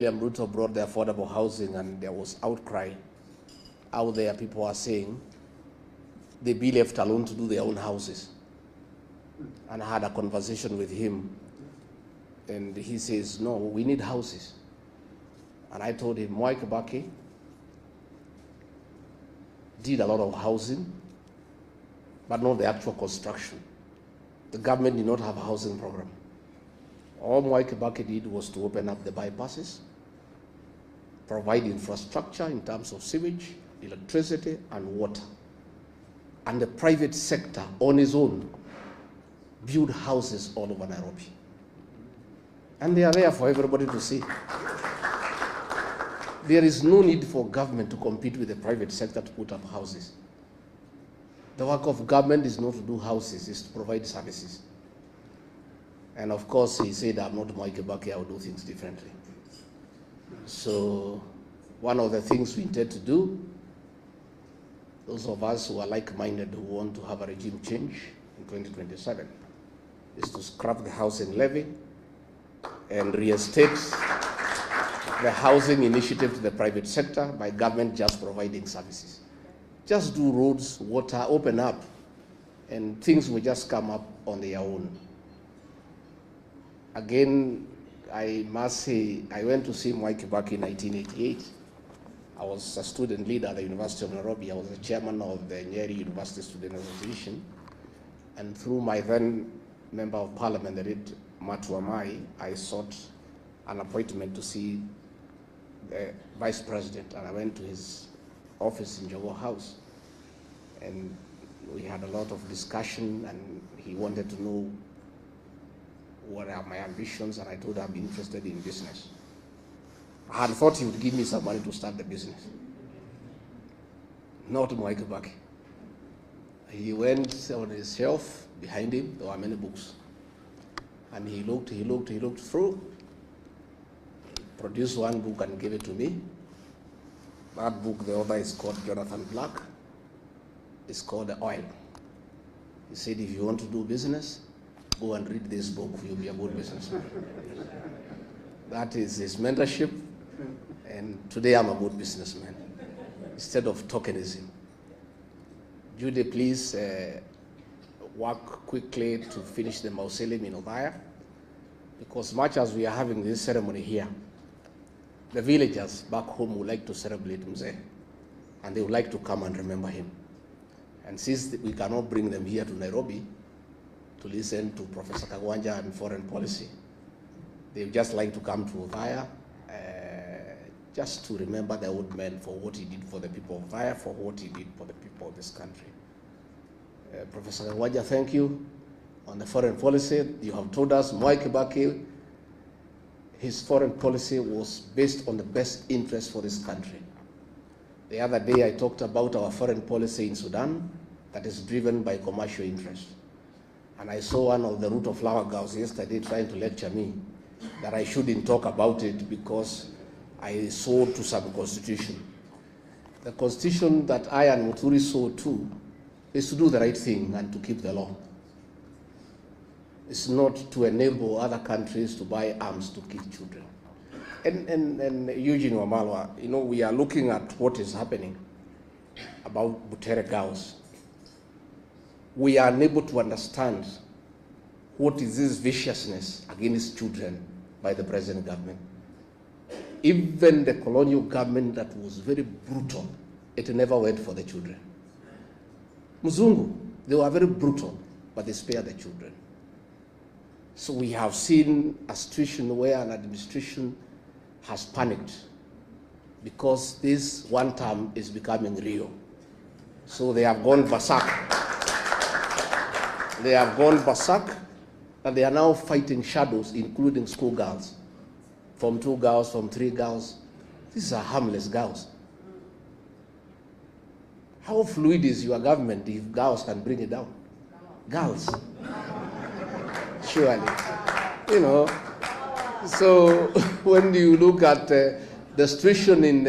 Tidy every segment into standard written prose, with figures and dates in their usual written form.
Ruto brought the affordable housing, and there was outcry out there. People are saying they be left alone to do their own houses. And I had a conversation with him, and he says, no, we need houses. And I told him, Mwai Kibaki did a lot of housing, but not the actual construction. The government did not have a housing program. All Mwai Kibaki did was to open up the bypasses, provide infrastructure in terms of sewage, electricity, and water. And the private sector, on its own, build houses all over Nairobi. And they are there for everybody to see. There is no need for government to compete with the private sector to put up houses. The work of government is not to do houses, it's to provide services. And of course, he said, I'm not Mwai Kibaki, I will do things differently. So one of the things we intend to do, those of us who are like-minded who want to have a regime change in 2027, is to scrap the housing levy and reinstate the housing initiative to the private sector by government just providing services. Just do roads, water, open up, and things will just come up on their own. Again, I must say, I went to see Mwai Kibaki in 1988. I was a student leader at the University of Nairobi. I was the chairman of the Nyeri University Student Association. And through my then member of parliament, the late Matuamai, I sought an appointment to see the vice president. And I went to his office in Jogo House. And we had a lot of discussion, and he wanted to know what are my ambitions, and I told him I'm interested in business. I had thought he would give me some money to start the business. Not Mwai Kibaki. He went on his shelf, behind him, there were many books. And he looked through, produced one book and gave it to me. That book, the author is called Jonathan Black. It's called The Oil. He said, if you want to do business, go and read this book, you'll be a good businessman. That is his mentorship, and today I'm a good businessman, instead of tokenism. Judy, please work quickly to finish the mausoleum in Othaya, because much as we are having this ceremony here, the villagers back home would like to celebrate Mzee, and they would like to come and remember him. And since we cannot bring them here to Nairobi to listen to Professor Kagwanja and foreign policy, they would just like to come to Othaya just to remember the old man for what he did for the people of Othaya, for what he did for the people of this country. Professor Kagwanja, thank you. On the foreign policy, you have told us Mwai Kibaki, his foreign policy was based on the best interest for this country. The other day I talked about our foreign policy in Sudan that is driven by commercial interest. And I saw one of the Ruto flower girls yesterday trying to lecture me that I shouldn't talk about it because I sold to some constitution. The constitution that I and Muturi sold to is to do the right thing and to keep the law. It's not to enable other countries to buy arms to kill children. And Eugene Wamalwa, you know, we are looking at what is happening about Butere girls. We are unable to understand what is this viciousness against children by the present government. Even the colonial government that was very brutal, it never went for the children. Mzungu, they were very brutal, but they spared the children. So we have seen a situation where an administration has panicked because this one term is becoming real. So they have gone berserk. They have gone berserk, and they are now fighting shadows, including schoolgirls. From 2 girls, from 3 girls. These are harmless girls. How fluid is your government if girls can bring it down? Girls. Surely. You know. So when you look at the situation in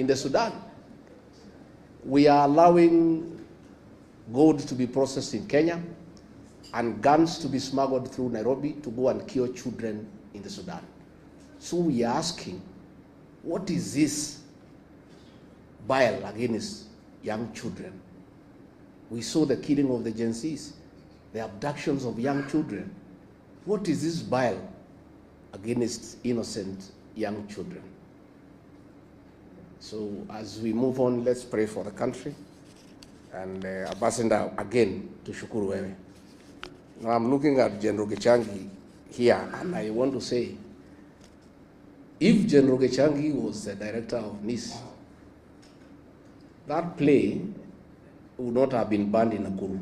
the Sudan, we are allowing gold to be processed in Kenya and guns to be smuggled through Nairobi to go and kill children in the Sudan. So we are asking, what is this bile against young children? We saw the killing of the Gen Zs, the abductions of young children. What is this bile against innocent young children? So as we move on, let's pray for the country. And Ambassador, again, to shukuru wewe. Now I'm looking at General Gachagua here, and I want to say, if General Gachagua was the director of NIS, that play would not have been banned in Nakuru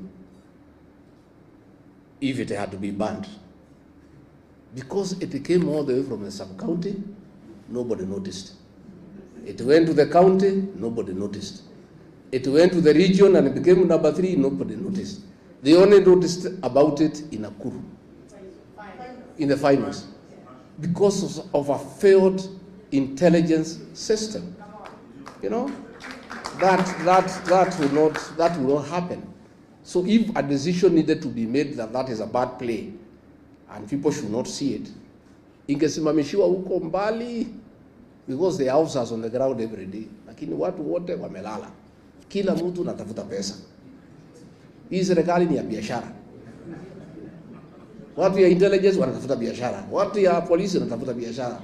if it had to be banned. Because it came all the way from the sub-county, nobody noticed. It went to the county, nobody noticed. It went to the region and it became number 3, nobody noticed. They only noticed about it in Nakuru, in the finals, because of a failed intelligence system. You know, that will not happen. So if a decision needed to be made that is a bad play and people should not see it, ingesimamishiwa huko mbali, because the officers on the ground every day, lakini watu wote wamelala, kila mtu anatafuta pesa. Hii serikali ni ya biashara. Watu ya intelligence wanatafuta biashara, watu ya polisi wanatafuta biashara,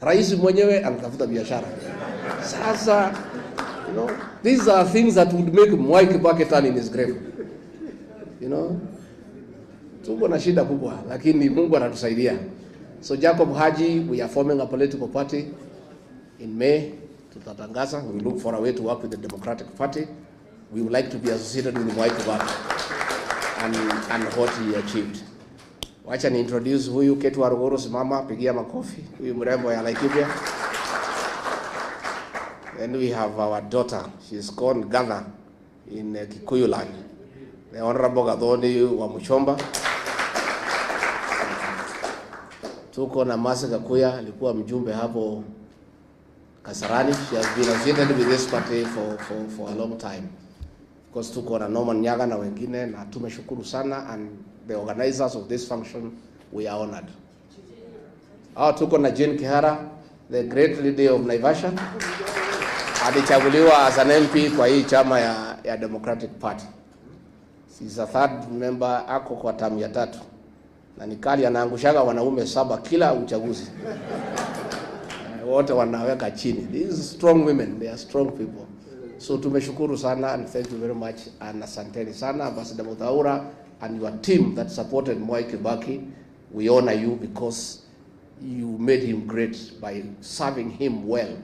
rais mwenyewe anatafuta biashara. Sasa, you know, these are things that would make Mwai Kibaki turn in his grave. You know, tuko na shida kubwa, lakini Mungu anatusaidia. So Jacob Haji, we are forming a political party in May. Tutatangaza. We look for a way to work with the Democratic Party. We would like to be associated with Mwai Kibaki and what he achieved. Wacha ni introduce huyu Ketu Waruguru, simama, pigia makofi. Huyu mrembo ya Laikipia. Then we have our daughter. She's called Gather in Kikuyu land. The Honorable Gathoni wa Muchomba. Tuko na Masi Kakuya, alikuwa mjumbe hapo Kasarani. She has been associated with this party for a long time. Of course, tuko na Norman Nyaga na wengine, na tumeshukuru sana, and the organizers of this function, we are honored. Tuko na Jane Kihara, the great lady of Naivasha. Alichaguliwa as an MP kwa hii chama ya Democratic Party. She's a third member, ako kwa tamu ya 3. Na nikali anaangushaga wanaume 7 kila uchaguzi. Wote wanaweka chini. These strong women, they are strong people. So tumeshukuru sana, and thank you very much, and asanteni sana Ambassador Muthaura and your team that supported Mwai Kibaki. We honor you because you made him great by serving him well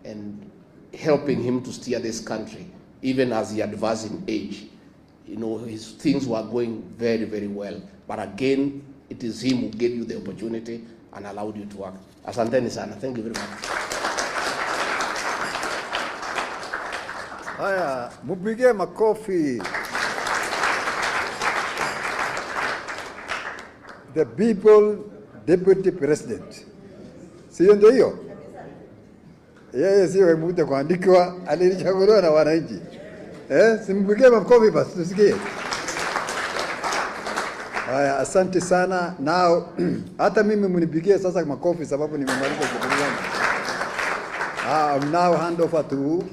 and helping him to steer this country, even as he advanced in age. You know, his things were going very, very well. But again, it is him who gave you the opportunity and allowed you to work. Asanteni sana. Thank you very much. Haya, mupige makofi. The people deputy president. Sio ndio hiyo? Yeye sio mtu kuandikwa, alichaguliwa na wananchi. Simpige makofi basi tusikie. Haya, asante sana. Now hata mimi mnipigie sasa makofi sababu nimemaliza shughuli yangu. I'll now hand over to